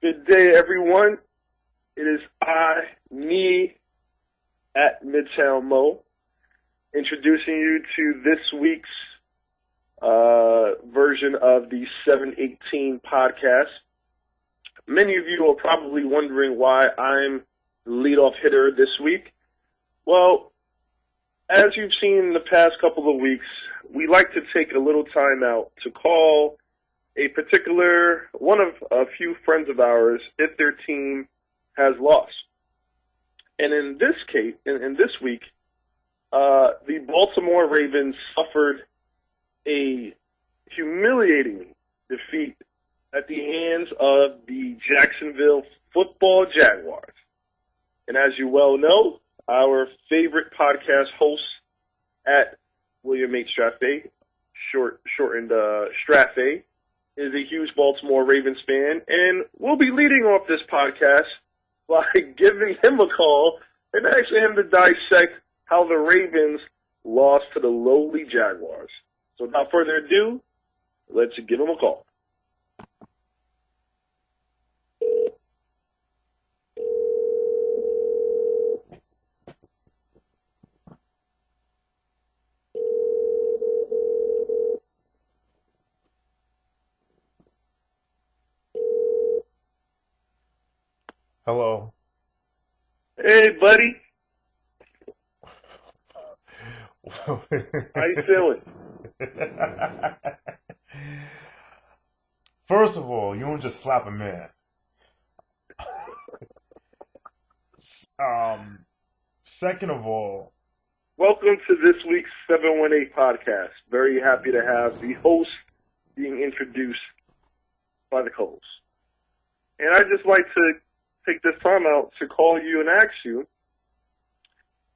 Good day, everyone. It is me, at Midtown Mo, introducing you to this week's version of the 718 podcast. Many of you are probably wondering why I'm the leadoff hitter this week. Well, as you've seen in the past couple of weeks, we like to take a little time out to call a particular one of a few friends of ours if their team has lost. And in this case, in this week, the Baltimore Ravens suffered a humiliating defeat at the hands of the Jacksonville Football Jaguars. And as you well know, our favorite podcast host at William H. Straffe, shortened Straffe, is a huge Baltimore Ravens fan, and we'll be leading off this podcast by giving him a call and asking him to dissect how the Ravens lost to the lowly Jaguars. So without further ado, let's give him a call. Hello. Hey, buddy. How you feeling? First of all, you don't just slap a man. Second of all, welcome to this week's 718 podcast. Very happy to have the host being introduced by the co-host. And I'd just like to take this time out to call you and ask you,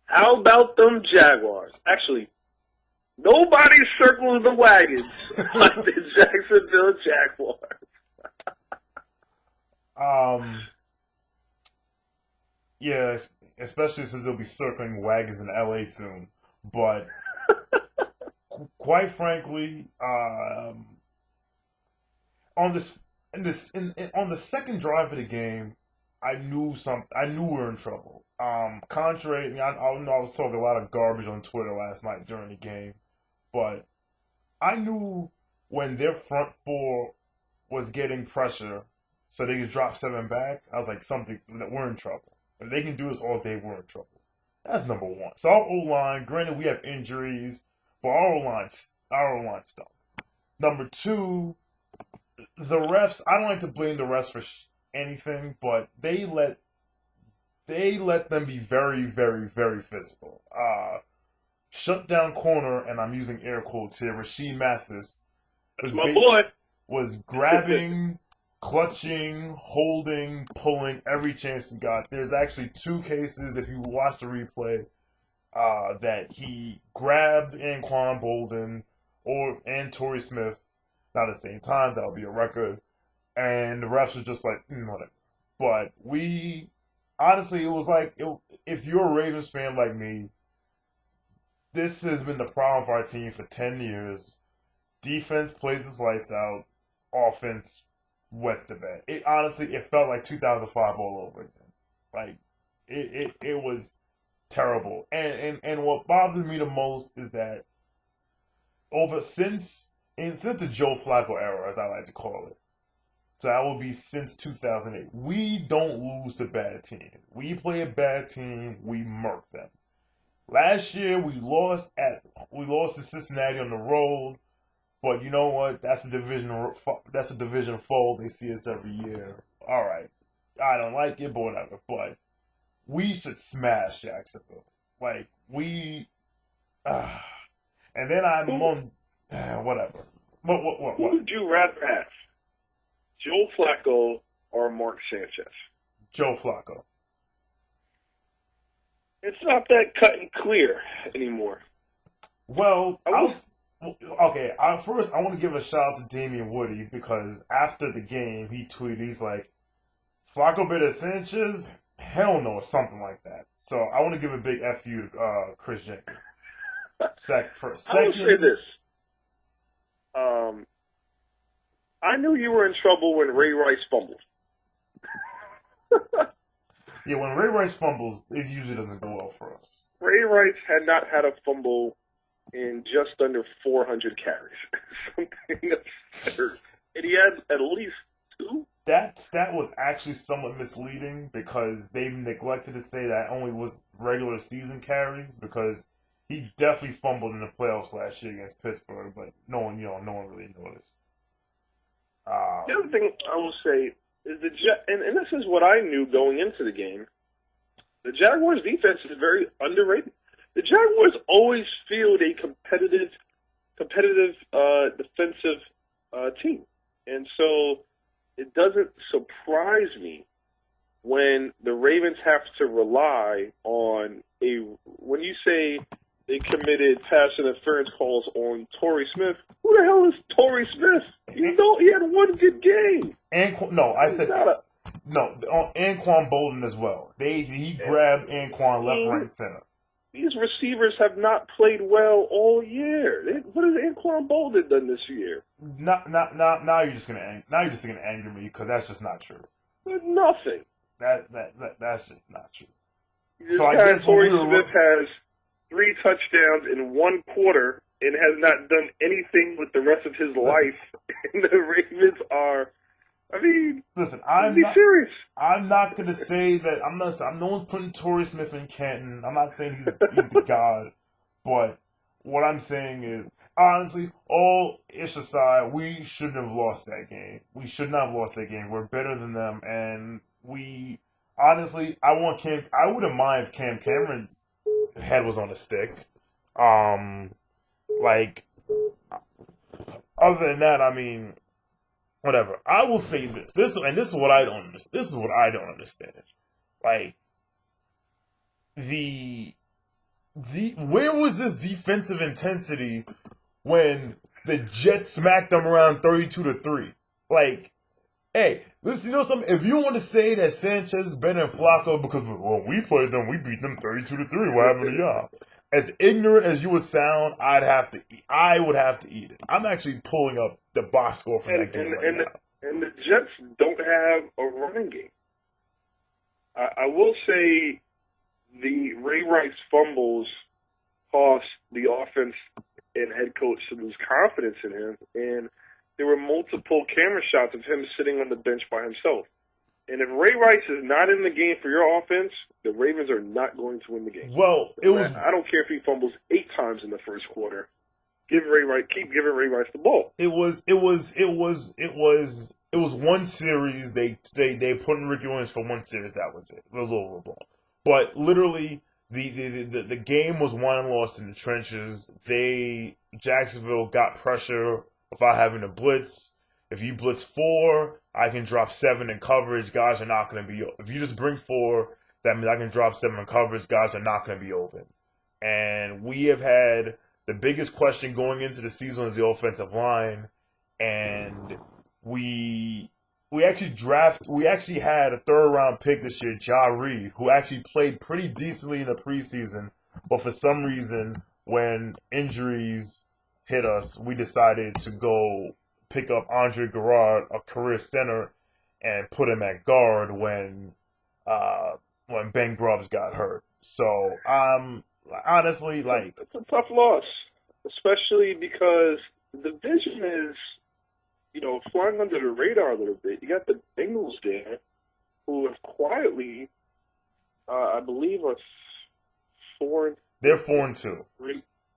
how about them Jaguars? Actually, nobody circles the wagons like the Jacksonville Jaguars. Yeah, especially since they'll be circling wagons in LA soon. But quite frankly, on the second drive of the game, I knew we were in trouble. Contrary, I know I was talking a lot of garbage on Twitter last night during the game, but I knew when their front four was getting pressure, so they could drop 7 back. I was like, we're in trouble. If they can do this all day, we're in trouble. That's number one. So our O-line, granted we have injuries, but our O-line stuff. Number two, the refs. I don't like to blame the refs for anything, but they let them be very, very, very physical. Shut down corner, and I'm using air quotes here. Rasheed Mathis was grabbing, clutching, holding, pulling every chance he got. There's actually 2 cases, if you watch the replay, that he grabbed Anquan Bolden and Torrey Smith, not at the same time. That'll be a record. And the refs were just like, whatever. But honestly, it was like, if you're a Ravens fan like me, this has been the problem for our team for 10 years. Defense plays its lights out. Offense wets the bed. It felt like 2005 all over again. Like, it was terrible. And what bothers me the most is that since the Joe Flacco era, as I like to call it, so that will be since 2008. We don't lose to bad teams. We play a bad team, we murk them. Last year we lost to Cincinnati on the road, but you know what? That's a division foe. They see us every year. All right, I don't like it, but whatever. But we should smash Jacksonville. Like and then I'm on whatever. What? Who would you rather have? Joe Flacco or Mark Sanchez? Joe Flacco. It's not that cut and clear anymore. Well, first I want to give a shout out to Damian Woody because after the game he tweeted, he's like, Flacco better Sanchez? Hell no, or something like that. So I want to give a big F you to Chris Jenkins. I will say this. I knew you were in trouble when Ray Rice fumbled. Yeah, when Ray Rice fumbles, it usually doesn't go well for us. Ray Rice had not had a fumble in just under 400 carries. Something absurd. And he had at least two. That stat was actually somewhat misleading because they neglected to say that only was regular season carries because he definitely fumbled in the playoffs last year against Pittsburgh, but no one really noticed. The other thing I will say is and this is what I knew going into the game. The Jaguars' defense is very underrated. The Jaguars always field a competitive defensive team, and so it doesn't surprise me when the Ravens have to rely on when you say they committed pass interference calls on Torrey Smith. Who the hell is Torrey Smith? He had one good game. Anquan Bolden as well. He grabbed Anquan left, right, and center. These receivers have not played well all year. What has Anquan Bolden done this year? Now you're just gonna anger me because that's just not true. Nothing. That's just not true. So I guess Torrey Smith has 3 touchdowns in 1 quarter and has not done anything with the rest of his life. And the Ravens are. I mean, listen, serious. I'm not gonna say that. No one's putting Torrey Smith in Canton. I'm not saying he's the god, but what I'm saying is, honestly, all ish aside, we shouldn't have lost that game. We should not have lost that game. We're better than them, and honestly, I wouldn't mind if Cam Cameron's head was on a stick. Other than that, I mean. Whatever. I will say this. This is what I don't understand. This is what I don't understand. Like where was this defensive intensity when the Jets smacked them around 32-3? Like, hey, listen, you know something? If you want to say that Sanchez is better than Flacco because we played them, we beat them 32-3. What happened to y'all? As ignorant as you would sound, I would have to eat it. I'm actually pulling up the box score from that game right now. And the Jets don't have a running game. I will say the Ray Rice fumbles cost the offense and head coach to lose confidence in him, and there were multiple camera shots of him sitting on the bench by himself. And if Ray Rice is not in the game for your offense, the Ravens are not going to win the game. Well, I don't care if he fumbles 8 times in the first quarter. Keep giving Ray Rice the ball. It was one series. They put in Ricky Williams for one series. That was it. It was overblown. But literally, the game was won and lost in the trenches. Jacksonville got pressure without having to blitz. If you blitz 4, I can drop 7 in coverage. Guys are not going to be. If you just bring 4, that means I can drop 7 in coverage. Guys are not going to be open. And we have had the biggest question going into the season is the offensive line, and we actually had a 3rd round pick this year, Ja Reed, who actually played pretty decently in the preseason, but for some reason when injuries hit us, we decided to go pick up Andre Garrard, a career center, and put him at guard when Ben Grubbs got hurt. So honestly, like, it's a tough loss, especially because the division is, flying under the radar a little bit. You got the Bengals there, who have quietly, I believe, are 4. They're 4-2.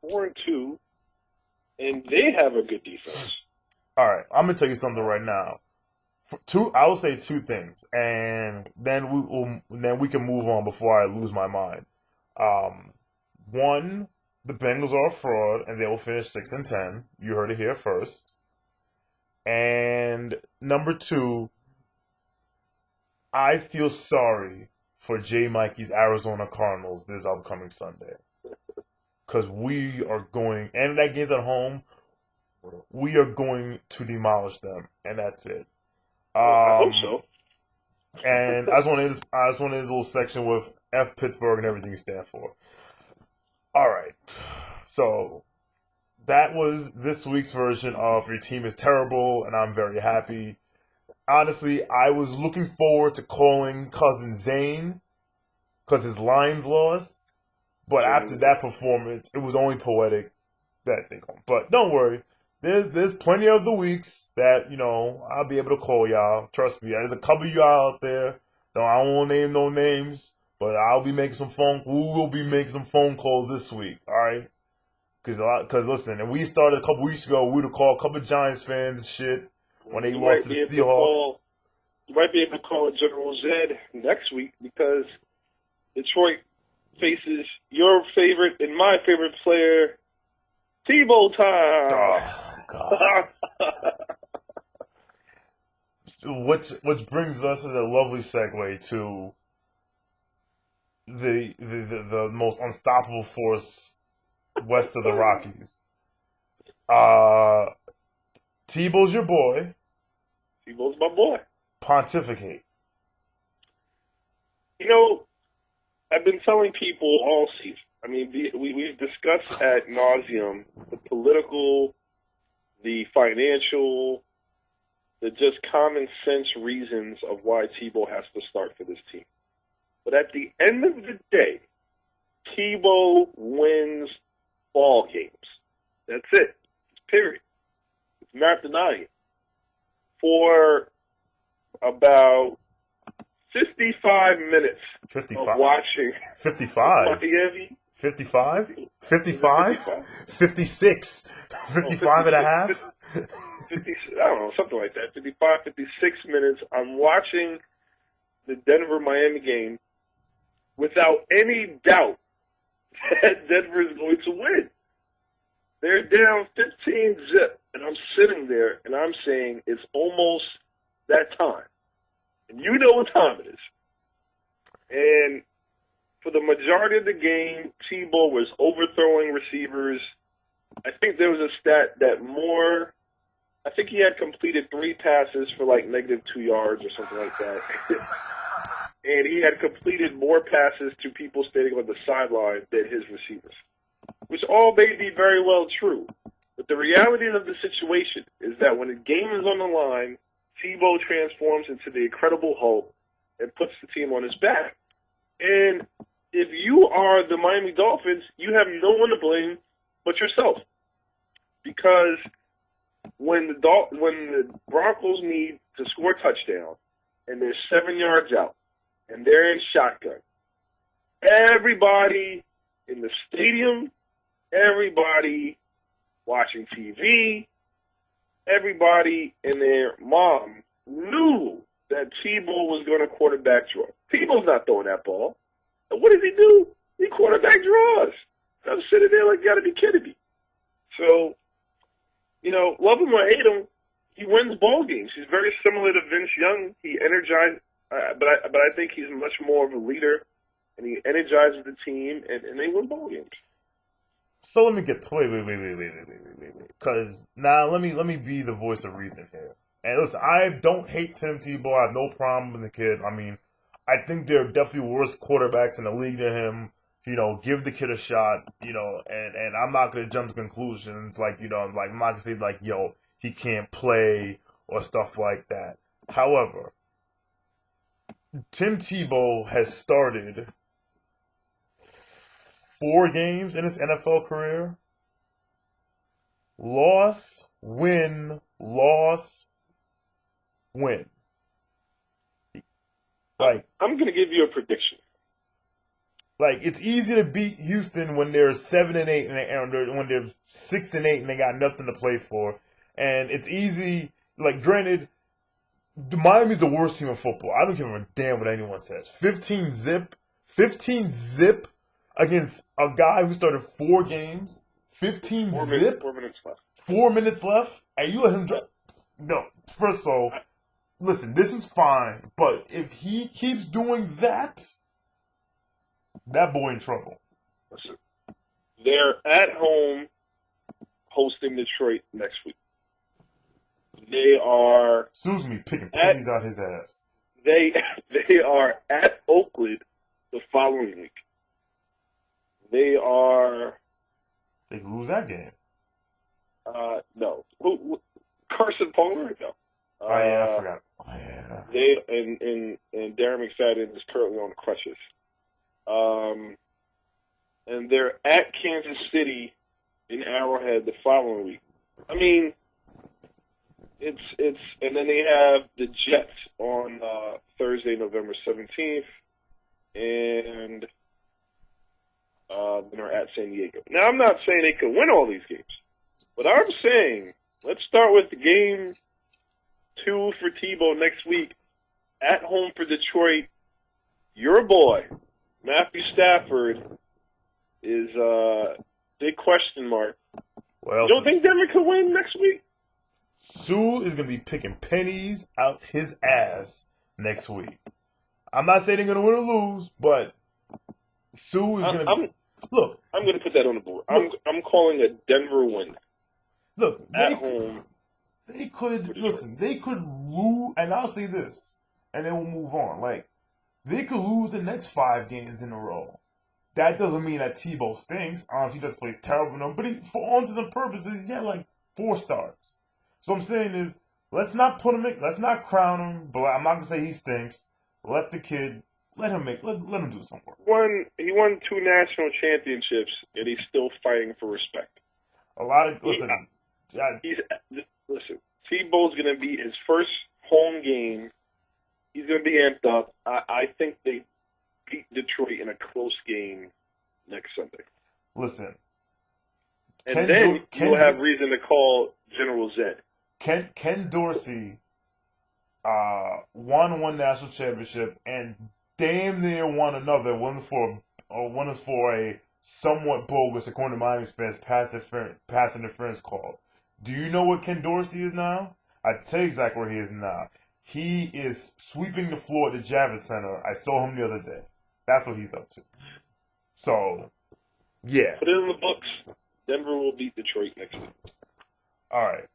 4-2, and they have a good defense. All right, I'm gonna tell you something right now. I will say 2 things, and then we can move on before I lose my mind. One, the Bengals are a fraud, and they will finish 6-10. You heard it here first. And number 2, I feel sorry for J. Mikey's Arizona Cardinals this upcoming Sunday, because we are going, and that game's at home. We are going to demolish them, and that's it. I hope so. And I just want to end this little section with F Pittsburgh and everything you stand for. All right. So that was this week's version of Your Team is Terrible, and I'm very happy. honestly, I was looking forward to calling cousin Zane because his Lions lost. But after that performance, it was only poetic that they go. But don't worry. There's plenty of the weeks that, I'll be able to call y'all. Trust me. There's a couple of y'all out there. Though I won't name no names. But we will be making some phone calls this week. Alright? Cause listen, and we started a couple weeks ago, we'd have called a couple of Giants fans and shit when they lost to the Seahawks. You might be able to call General Zed next week because Detroit faces your favorite and my favorite player, Tebow time. Oh God. Which brings us as a lovely segue to the most unstoppable force west of the Rockies. Tebow's your boy. Tebow's my boy. Pontificate. I've been telling people all season. I mean, we've discussed ad nauseum the political, the financial, the just common sense reasons of why Tebow has to start for this team. But at the end of the day, Tebow wins ball games. That's it. Period. It's not denying it. For about 55 minutes 55? of watching 55? Miami. 55? 55? 56? 55 and a half? 50, I don't know, something like that. 55, 56 minutes. I'm watching the Denver-Miami game without any doubt that Denver is going to win. They're down 15-zip, and I'm sitting there, and I'm saying it's almost that time. And you know what time it is. And for the majority of the game, Tebow was overthrowing receivers. I think there was a stat that I think he had completed 3 passes for like -2 yards or something like that. And he had completed more passes to people standing on the sideline than his receivers, which all may be very well true. But the reality of the situation is that when the game is on the line, Tebow transforms into the Incredible Hulk and puts the team on his back. And if you are the Miami Dolphins, you have no one to blame but yourself. Because when the Broncos need to score a touchdown and they're 7 yards out and they're in shotgun, everybody in the stadium, everybody watching TV, everybody and their mom knew that Tebow was going to quarterback draw. Tebow's not throwing that ball. And what does he do? He quarterback draws. I'm sitting there like, you got to be kidding me. So, love him or hate him, he wins ball games. He's very similar to Vince Young. He energized, but I think he's much more of a leader, and he energizes the team, and they win ball games. So let me get wait, because now let me be the voice of reason here. And listen, I don't hate Tim Tebow. I have no problem with the kid. I mean, I think there are definitely worse quarterbacks in the league than him. Give the kid a shot. And I'm not gonna jump to conclusions like I'm not gonna say like he can't play or stuff like that. However, Tim Tebow has started 4 games in his NFL career. Loss, win, loss, win. Like, I'm going to give you a prediction. Like, it's easy to beat Houston when they're 7-8 and when they're 6-8 and they got nothing to play for. And it's easy, like, granted, Miami's the worst team in football. I don't give a damn what anyone says. 15 zip against a guy who started 4 games. 15 zip. 4 minutes left. 4 minutes left, and you let him drop. No, first of all, listen, this is fine, but if he keeps doing that, that boy in trouble. Listen, they're at home hosting Detroit next week. They are. Excuse me, picking pennies out his ass. They are at Oakland the following week. They lose that game. No. Carson Palmer? No. Oh, yeah, I forgot. Oh, and Darren McFadden is currently on crutches. And they're at Kansas City in Arrowhead the following week. I mean, it's and then they have the Jets on Thursday, November 17th, and then they're at San Diego. Now, I'm not saying they could win all these games, but I'm saying let's start with the game 2 for Tebow next week at home for Detroit. Your boy, Matthew Stafford, is a big question mark. You don't think Denver could win next week? Sue is going to be picking pennies out his ass next week. I'm not saying they're going to win or lose, but Sue is going to... Look. I'm going to put that on the board. I'm calling a Denver win. Look. At home. They could... Listen, they could lose... And I'll say this, and then we'll move on. Like, they could lose the next 5 games in a row. That doesn't mean that Tebow stinks. Honestly, he just plays terrible. But for all intents and purposes, he had like 4 starts. So I'm saying is, let's not crown him. But I'm not gonna say he stinks. Let the kid, let him do some work. He won 2 national championships, and he's still fighting for respect. Listen. Tebow's gonna be his first home game. He's gonna be amped up. I think they beat Detroit in a close game next Sunday. Listen. And then you'll have reason to call General Zed. Ken Dorsey won 1 national championship and damn near won another, one for a somewhat bogus, according to Miami fans, pass interference call. Do you know what Ken Dorsey is now? I can tell you exactly where he is now. He is sweeping the floor at the Javits Center. I saw him the other day. That's what he's up to. So, yeah. Put it in the books. Denver will beat Detroit next week. All right.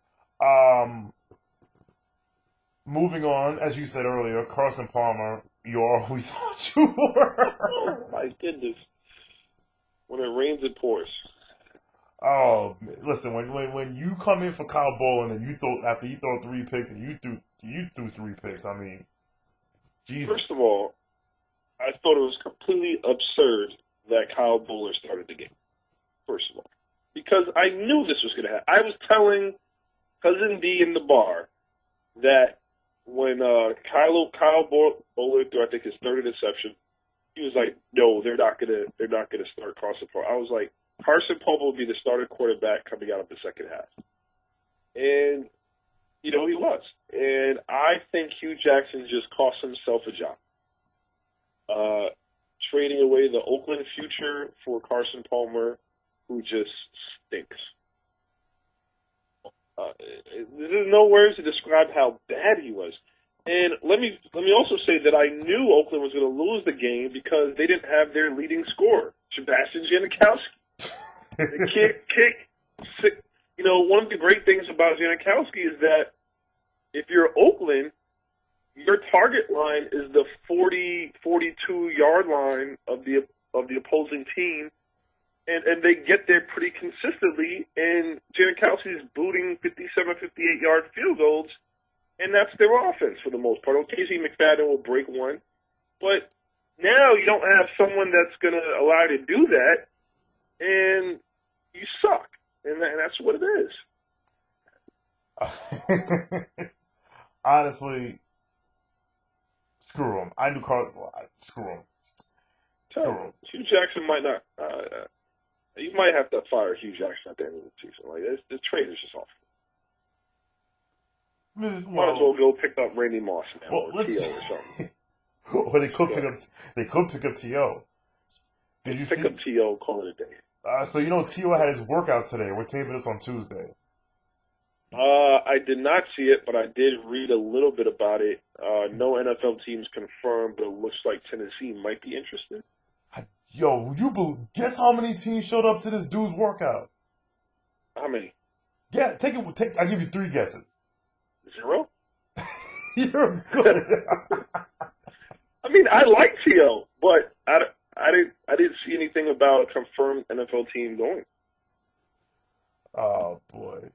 Moving on, as you said earlier, Carson Palmer, you always thought you were. Oh, my goodness. When it rains, it pours. Oh, listen, when you come in for Kyle Bolin and after you throw 3 picks and you threw 3 picks, I mean, Jesus. First of all, I thought it was completely absurd that Kyle Bowler started the game. First of all, because I knew this was going to happen. I was telling Cousin D in the bar that when Kyle Bowler threw, I think, his 3rd interception, he was like, "No, they're not gonna start Carson Palmer." I was like, Carson Palmer will be the starting quarterback coming out of the second half, and he was. And I think Hugh Jackson just cost himself a job. Trading away the Oakland future for Carson Palmer, who just stinks. There's no words to describe how bad he was. And let me also say that I knew Oakland was going to lose the game because they didn't have their leading scorer, Sebastian Janikowski. The kid kick. One of the great things about Janikowski is that if you're Oakland, your target line is the 40, 42-yard line of the opposing team, and they get there pretty consistently, and Janikowski's booting 57, 58-yard field goals, and that's their offense for the most part. Occasionally McFadden will break one, but now you don't have someone that's going to allow you to do that, and you suck, and that's what it is. Honestly, screw him. I knew screw him. Screw him. Hugh Jackson might not. You might have to fire Hugh Jackson at the end of the season. Like the trade is just awful. Might as well go pick up Randy Moss now, or T.O. or something. Or they could pick up T.O. Did you pick up T.O. Call it a day. So T.O. had his workout today. We're taping this on Tuesday. I did not see it, but I did read a little bit about it. No NFL teams confirmed, but it looks like Tennessee might be interested. Yo, would you guess how many teams showed up to this dude's workout? How many? Yeah, I'll give you 3 guesses. 0? You're good. I mean, I like T.O., but I didn't see anything about a confirmed NFL team going. Oh boy.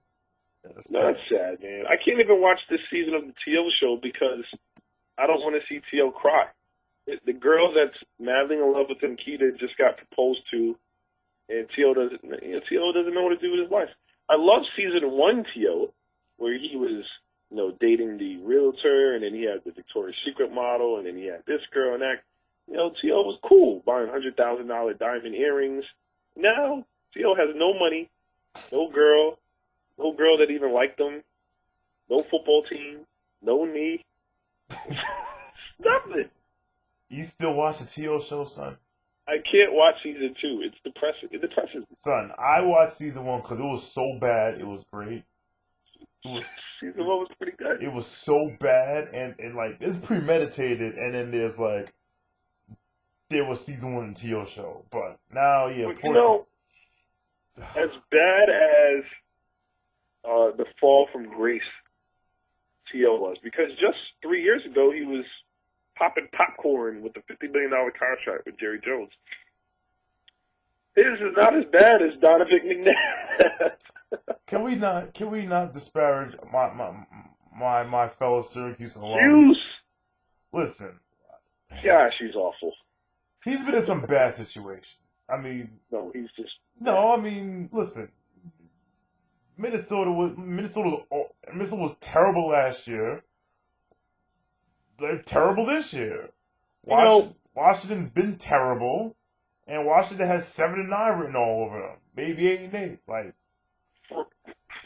That's sad, man. I can't even watch this season of the T.O. show because I don't want to see T.O. cry. The girl that's madly in love with him, Keita, just got proposed to, and T.O. doesn't know what to do with his life. I love season 1 T.O., where he was, dating the realtor, and then he had the Victoria's Secret model, and then he had this girl and that. T.O. was cool, buying $100,000 diamond earrings. Now, T.O. has no money, no girl that even liked him, no football team, no knee, nothing. You still watch the T.O. show, son? I can't watch season 2. It's depressing. It depresses me. Son, I watched season 1 because it was so bad. It was great. Season 1 was pretty good. It was so bad, and like, it's premeditated, and then there was season 1 of the T.O. show. But now, yeah, but, as bad as the fall from grace T.O. was, because just 3 years ago he was popping popcorn with a $50 million contract with Jerry Jones. His is not as bad as Donovan McNabb. Can we not disparage my fellow Syracuse alum? Hughes. Listen. Gosh, he's awful. He's been in some bad situations. I mean, no, he's just. No, I mean, listen. Minnesota was terrible last year. They're terrible this year. Washington's been terrible, and Washington has 7-9 written all over them. Maybe 8-8. Like,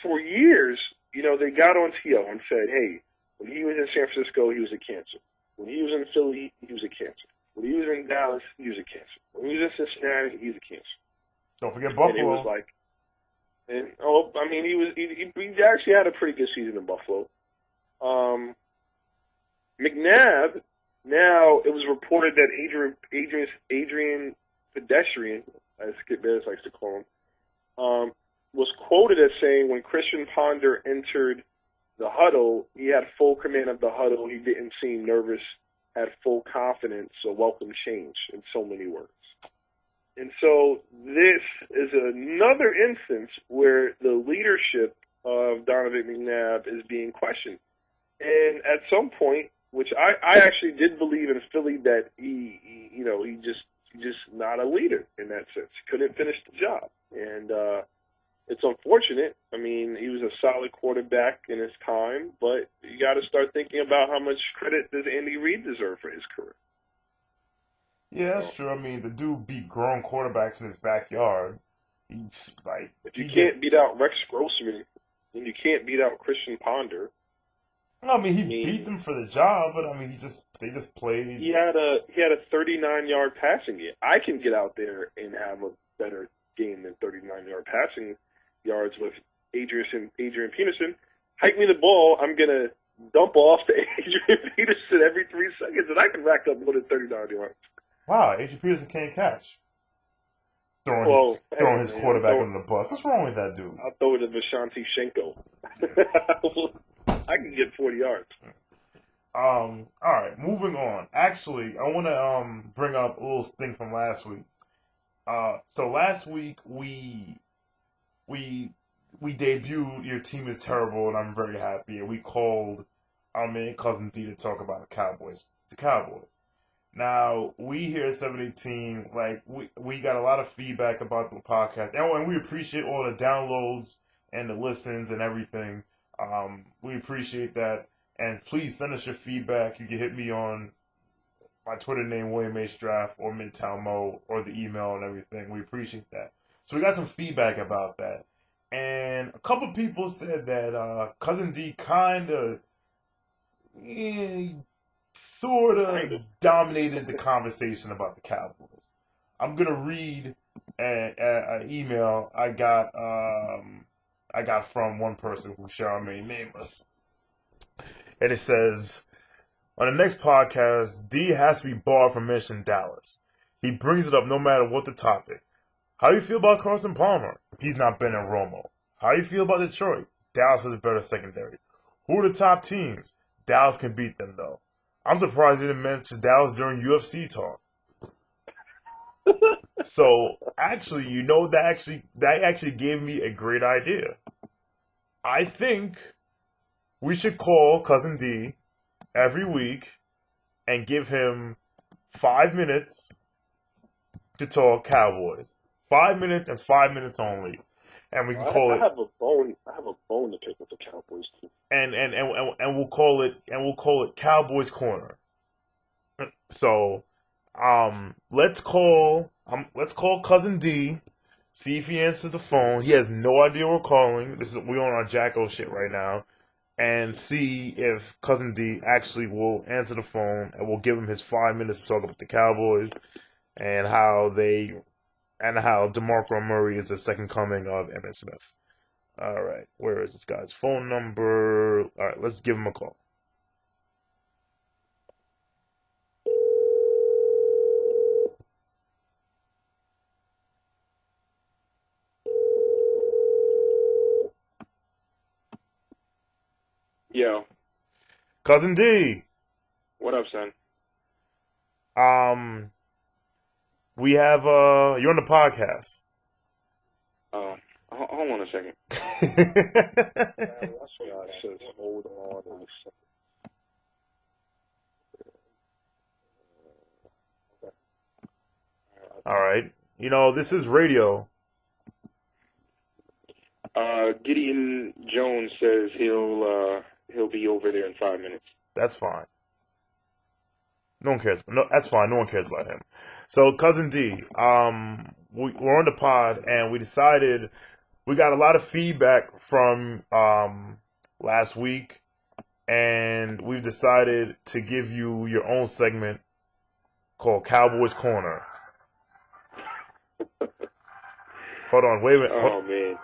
for years, they got on T.O. and said, "Hey, when he was in San Francisco, he was a cancer. When he was in Philly, he was a cancer. When he was in Dallas, he was a cancer. When he was in Cincinnati, he was a cancer." Don't forget Buffalo. And it was like, he actually had a pretty good season in Buffalo. McNabb, now it was reported that Adrian Pedestrian, as Skip Bayless likes to call him, was quoted as saying when Christian Ponder entered the huddle, he had full command of the huddle. He didn't seem nervous, had full confidence, so welcome change, in so many words. And so this is another instance where the leadership of Donovan McNabb is being questioned. And at some point, which I actually did believe in Philly that he's just not a leader in that sense. He couldn't finish the job. And it's unfortunate. I mean, he was a solid quarterback in his time, but you got to start thinking about how much credit does Andy Reid deserve for his career. Yeah, that's true. I mean, the dude beat grown quarterbacks in his backyard. But you can't beat out Rex Grossman, and you can't beat out Christian Ponder. I mean, he beat them for the job, but I mean, they just played. He had a 39-yard passing game. I can get out there and have a better game than 39-yard passing yards with Adrian Peterson. Hike me the ball, I'm gonna dump off to Adrian Peterson every 3 seconds, and I can rack up more than 39 yards. Wow, Adrian Peterson can't catch. Throwing his quarterback under the bus. What's wrong with that dude? I'll throw it to Vishanti Shenko. I can get 40 yards. All right, moving on. Actually, I want to bring up a little thing from last week. So last week we debuted Your Team Is Terrible, and I'm very happy. And we called our man Cousin D to talk about the Cowboys. Now, we here at 718, like, we got a lot of feedback about the podcast. And we appreciate all the downloads and the listens and everything. We appreciate that. And please send us your feedback. You can hit me on my Twitter name, William H. Draft, or Midtown Mo, or the email and everything. We appreciate that. So we got some feedback about that. And a couple people said that Cousin D kind of sort of dominated the conversation about the Cowboys. I'm going to read an email I got from one person who shall remain nameless. And it says, on the next podcast, D has to be barred from mentioning Dallas. He brings it up no matter what the topic. How you feel about Carson Palmer? He's not Ben and Romo. How you feel about Detroit? Dallas has a better secondary. Who are the top teams? Dallas can beat them, though. I'm surprised he didn't mention Dallas during UFC talk. So, actually, that actually gave me a great idea. I think we should call Cousin D every week and give him 5 minutes to talk Cowboys. 5 minutes and 5 minutes only. And we can call it. I have a bone to pick with the Cowboys too. And we'll call it Cowboys Corner. So, let's call Cousin D. See if he answers the phone. He has no idea we're calling. We're on our Jacko shit right now. And see if Cousin D actually will answer the phone, and we'll give him his 5 minutes to talk about the Cowboys and how DeMarco Murray is the second coming of Emmitt Smith. All right, where is this guy's phone number? All right, let's give him a call. Yo. Cousin D. What up, son? We have you're on the podcast. Hold on a second. Hold on a second. All right. You know, this is radio. Gideon Jones says he'll be over there in 5 minutes. That's fine. No one cares. No, that's fine. No one cares about him. So, Cousin D, we're on the pod, and we decided we got a lot of feedback from last week, and we've decided to give you your own segment called Cowboys Corner. Hold on, wait a minute. Oh, man.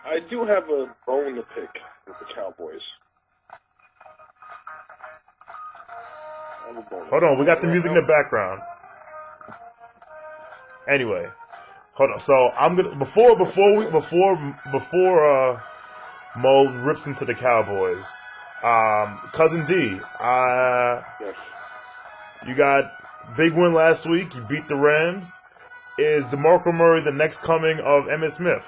I do have a bone to pick with the Cowboys. Hold on, we got the music in the background. Anyway, hold on. So I'm gonna before Mo rips into the Cowboys. Cousin D, Yes. You got big win last week. You beat the Rams. Is DeMarco Murray the next coming of Emmitt Smith?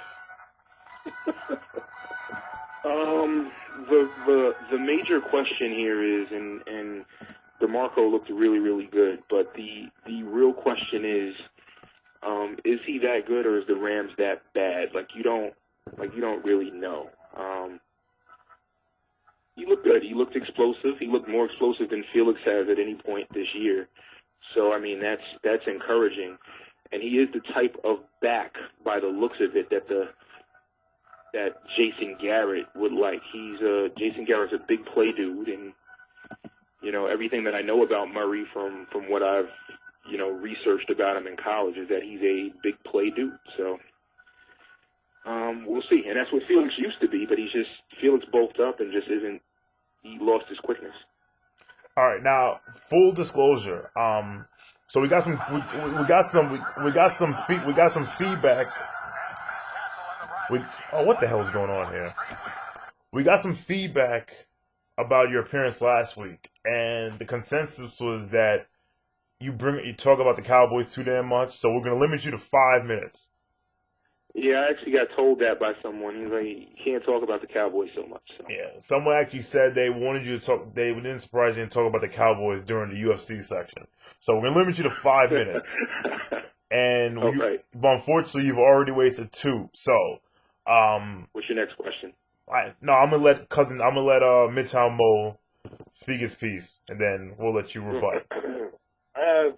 The major question here is, and DeMarco looked really, really good, but the real question is he that good or is the Rams that bad? You don't really know. He looked good. He looked explosive. He looked more explosive than Felix has at any point this year. So I mean that's encouraging. And he is the type of back, by the looks of it, that Jason Garrett would like. Jason Garrett's a big play dude, and everything that I know about Murray from what I've researched about him in college is that he's a big play dude. So we'll see. And that's what Felix used to be, but Felix bulked up and just isn't. He lost his quickness. All right, now full disclosure. So we got some feedback. What the hell is going on here? We got some feedback about your appearance last week, and the consensus was that you talk about the Cowboys too damn much, so we're gonna limit you to 5 minutes. Yeah, I actually got told that by someone. He's like, you can't talk about the Cowboys so much. So. Yeah, someone actually said they wanted you to talk. They didn't surprise you to talk about the Cowboys during the UFC section. So we're gonna limit you to 5 minutes. And okay. But unfortunately, you've already wasted 2. So, what's your next question? I'm gonna let Midtown Mo speak his piece, and then we'll let you rebut. I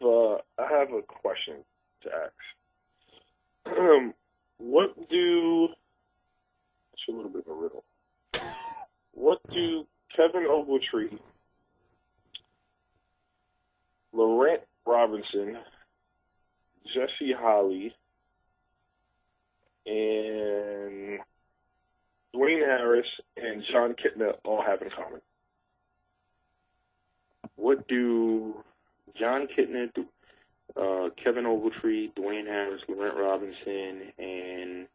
have a question to ask. It's a little bit of a riddle. What do Kevin Ogletree, Laurent Robinson, Jesse Holley, and Dwayne Harris and John Kitna all have in common? What do John Kitna, Kevin Ogletree, Dwayne Harris, Laurent Robinson, and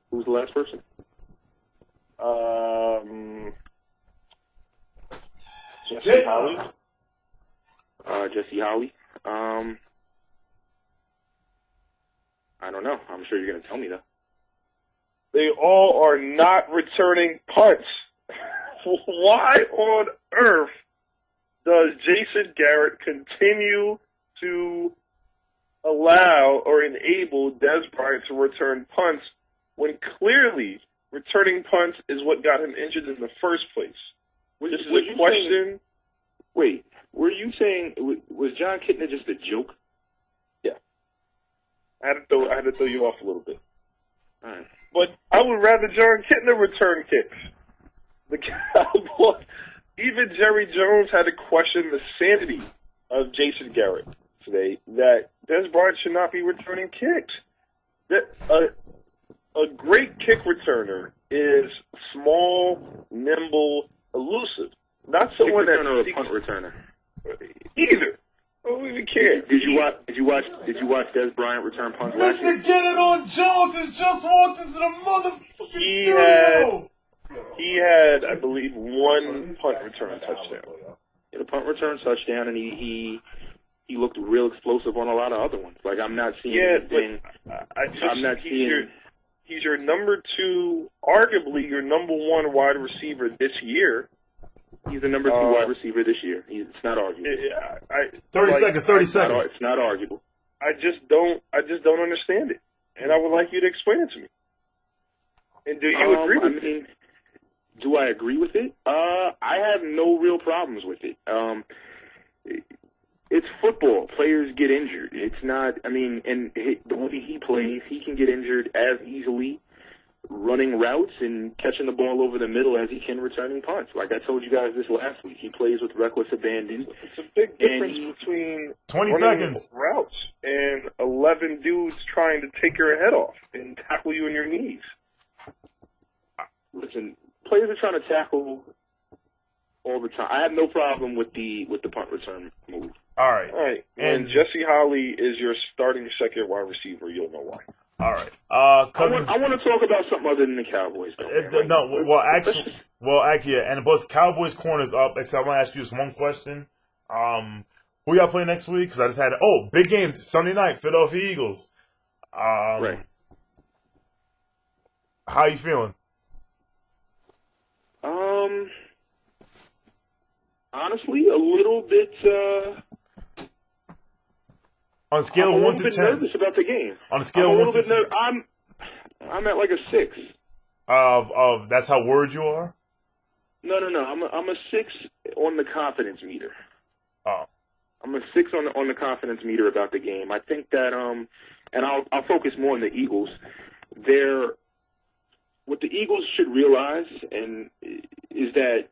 who's the last person? Jesse Holley. Jesse Holley. I don't know. I'm sure you're going to tell me, though. They all are not returning punts. Why on earth does Jason Garrett continue to allow or enable Des Bryant to return punts when clearly returning punts is what got him injured in the first place? This is a question. Wait, were you saying was John Kitna just a joke? Yeah, I had to throw you off a little bit. All right. But I would rather John Kitna return kicks. The Cowboys, even Jerry Jones had to question the sanity of Jason Garrett today, that Des Bryant should not be returning kicks. That a great kick returner is small, nimble, elusive. Not someone kick returner or a punt returner. Either. I don't even care. Did you watch Des Bryant return punts last year? Mr. Get It On Jones has just walked into the motherfucking studio. He had, I believe, one punt return touchdown. He had a punt return touchdown, and he looked real explosive on a lot of other ones. Like, I'm not seeing anything. I'm not seeing. He's your number two, arguably your number one wide receiver this year. He's the number two wide receiver this year. It's not arguable. 30 seconds. It's not arguable. I just don't understand it, and I would like you to explain it to me. And do you agree with it? Do I agree with it? I have no real problems with it. It's football. Players get injured. It's not. And the way he plays, he can get injured as easily running routes and catching the ball over the middle as he can returning punts. Like I told you guys this last week, he plays with reckless abandon. It's a big difference between 20 running seconds routes and 11 dudes trying to take your head off and tackle you in your knees. Listen, players are trying to tackle all the time. I have no problem with the punt return move. All right. And Jesse Holley is your starting second wide receiver. You'll know why. All right. I want to talk about something other than the Cowboys. Actually, and plus Cowboys Corner's up. Except I want to ask you just one question. Who y'all play next week? Because I just had big game Sunday night, Philadelphia Eagles. Right. How you feeling? Honestly, a little bit. On a scale of 1 to 10. I'm a little bit nervous about the game. On a scale of 1 to 10. I'm at like a 6. Of that's how worried you are? No. I'm a 6 on the confidence meter. Oh. I'm a 6 on the confidence meter about the game. I think that and I'll focus more on the Eagles. What the Eagles should realize is that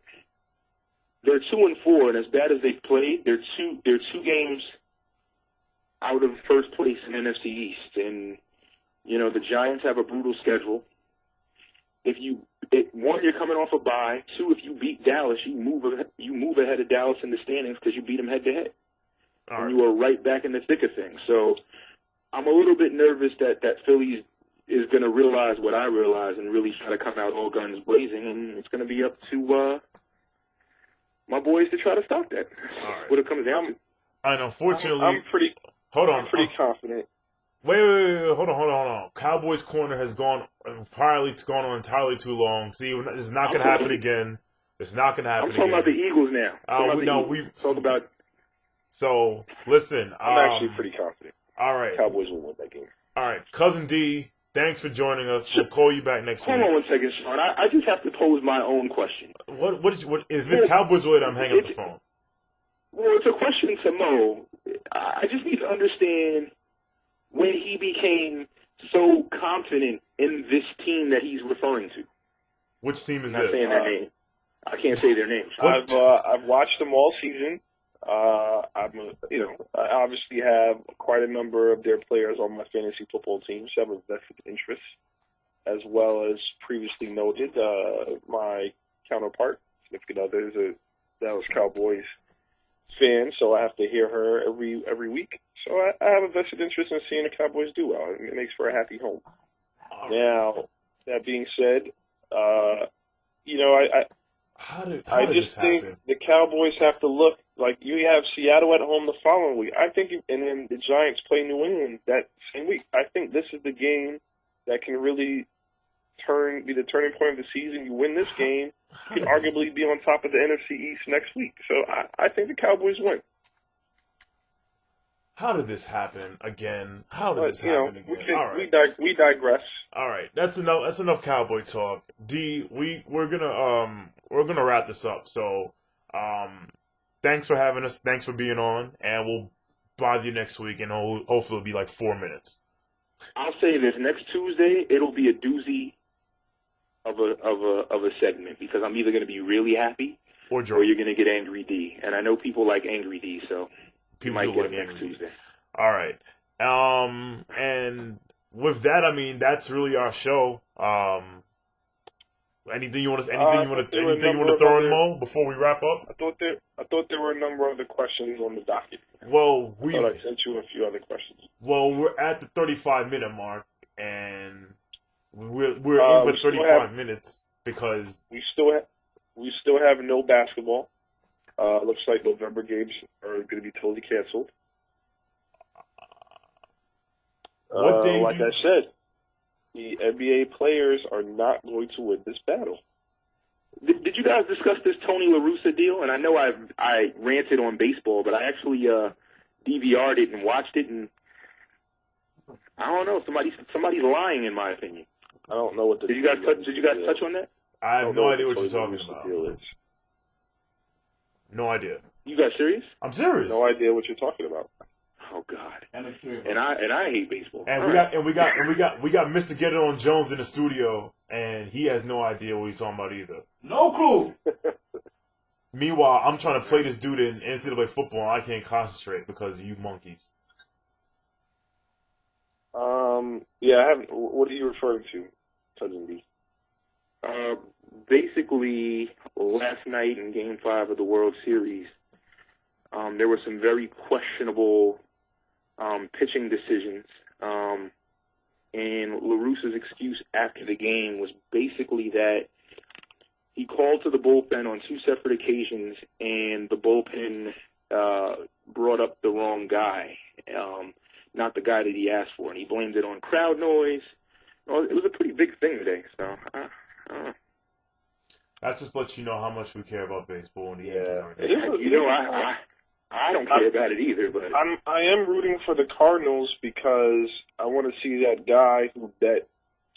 they're 2-4, and as bad as they've played, they're two games out of first place in NFC East. And the Giants have a brutal schedule. One, you're coming off a bye. Two, if you beat Dallas, you move ahead of Dallas in the standings because you beat them head to head, and you are right back in the thick of things. So I'm a little bit nervous that Philly is going to realize what I realize and really try to come out all guns blazing, and it's going to be up to my boys to try to stop that. Right. What it comes down to. And unfortunately, I'm pretty confident. Wait, hold on. Cowboys Corner has gone on entirely too long. See, this is not going to happen again. It's not going to happen again. I'm talking about the Eagles now. So, listen. I'm actually pretty confident. All right. Cowboys will win that game. All right. Cousin D, thanks for joining us. We'll call you back next week. Hold on one second, Sean. I just have to pose my own question. What is this Cowboys related? I'm hanging up the phone. Well, it's a question to Mo. I just need to understand when he became so confident in this team that he's referring to. Which team is I'm not this? saying their name. I can't say their name. I've watched them all season. I obviously have quite a number of their players on my fantasy football team, so I have a vested interest, as well as previously noted, my counterpart, significant other, is a Dallas Cowboys fan, so I have to hear her every week. So I have a vested interest in seeing the Cowboys do well. It makes for a happy home. Now, that being said, I just think the Cowboys have to look like you have Seattle at home the following week. I think, and then the Giants play New England that same week. I think this is the game that can really be the turning point of the season. You win this game, you could arguably be on top of the NFC East next week. So I think the Cowboys win. How did this happen again? How did this happen again? All right. We digress. All right, that's enough. That's enough Cowboy talk. D, we're gonna wrap this up. So, thanks for having us. Thanks for being on, and we'll bother you next week, and hopefully it'll be like 4 minutes. I'll say this: next Tuesday, it'll be a doozy of a segment because I'm either going to be really happy or you're going to get Angry D, and I know people like Angry D, so you might get him next Tuesday. All right, and with that, I mean that's really our show. Anything you want to throw in, Mo, before we wrap up? I thought there were a number of other questions on the docket. Well, I thought I sent you a few other questions. Well, we're at the 35-minute mark, and we're in for 35 minutes because we still have no basketball. Looks like November games are going to be totally canceled. What day? Like I said, the NBA players are not going to win this battle. Did you guys discuss this Tony La Russa deal? And I know I ranted on baseball, but I actually DVR'd it and watched it, and I don't know. Somebody's lying, in my opinion. I don't know what the Did you guys touch on that? I have no idea what you're talking about. No idea. You guys serious? I'm serious. No idea what you're talking about. Oh God. And I hate baseball. And we got Mr. Get It On Jones in the studio, and he has no idea what he's talking about either. No clue. Meanwhile, I'm trying to play this dude in NCAA football, and I can't concentrate because of you monkeys. Yeah, I haven't. What are you referring to, Cousin B? Basically, last night in Game 5 of the World Series, there were some very questionable pitching decisions. And La Russa's excuse after the game was basically that he called to the bullpen on 2 separate occasions, and the bullpen brought up the wrong guy, not the guy that he asked for, and he blamed it on crowd noise. Well, it was a pretty big thing today, so that just lets you know how much we care about baseball. And I don't care about it either, but I am rooting for the Cardinals because I want to see that guy who bet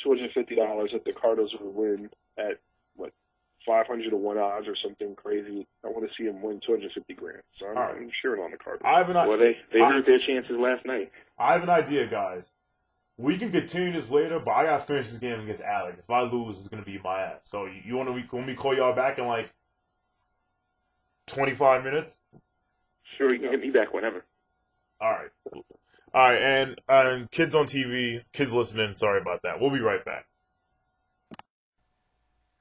$250 that the Cardinals would win at 500 to 1 odds or something crazy. I want to see him win $250,000. So I'm cheering on the Cardinals. They hurt their chances last night. I have an idea, guys. We can continue this later, but I gotta finish this game against Alec. If I lose, it's gonna be my ass. So you want me call y'all back in like 25 minutes? Sure, you can hit me back whenever. All right, and kids on TV, kids listening. Sorry about that. We'll be right back.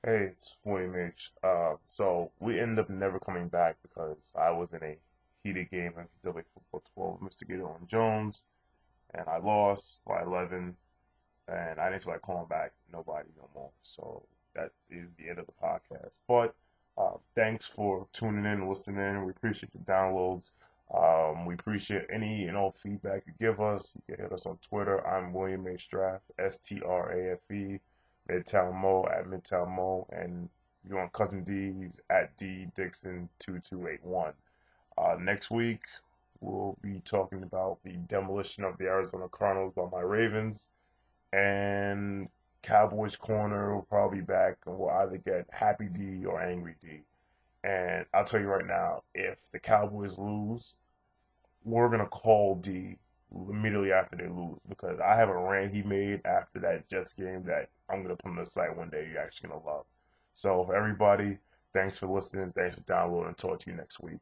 Hey, it's William H. So we ended up never coming back because I was in a heated game in NCAA Football 12 with Mr. Get It On Jones, and I lost by 11, and I didn't feel like calling back nobody no more. So that is the end of the podcast. But thanks for tuning in and listening. We appreciate the downloads. We appreciate any and all feedback you give us. You can hit us on Twitter. I'm William H. Straff, STRAFE. Midtown Mo at Midtown Mo, and you on Cousin D, he's at D Dixon 2281. Next week we'll be talking about the demolition of the Arizona Cardinals by my Ravens, and Cowboys Corner will probably be back, and we'll either get Happy D or Angry D. And I'll tell you right now, if the Cowboys lose, we're gonna call D immediately after they lose, because I have a rant he made after that Jets game that I'm going to put on the site one day you're actually going to love. So, everybody, thanks for listening. Thanks for downloading. Talk to you next week.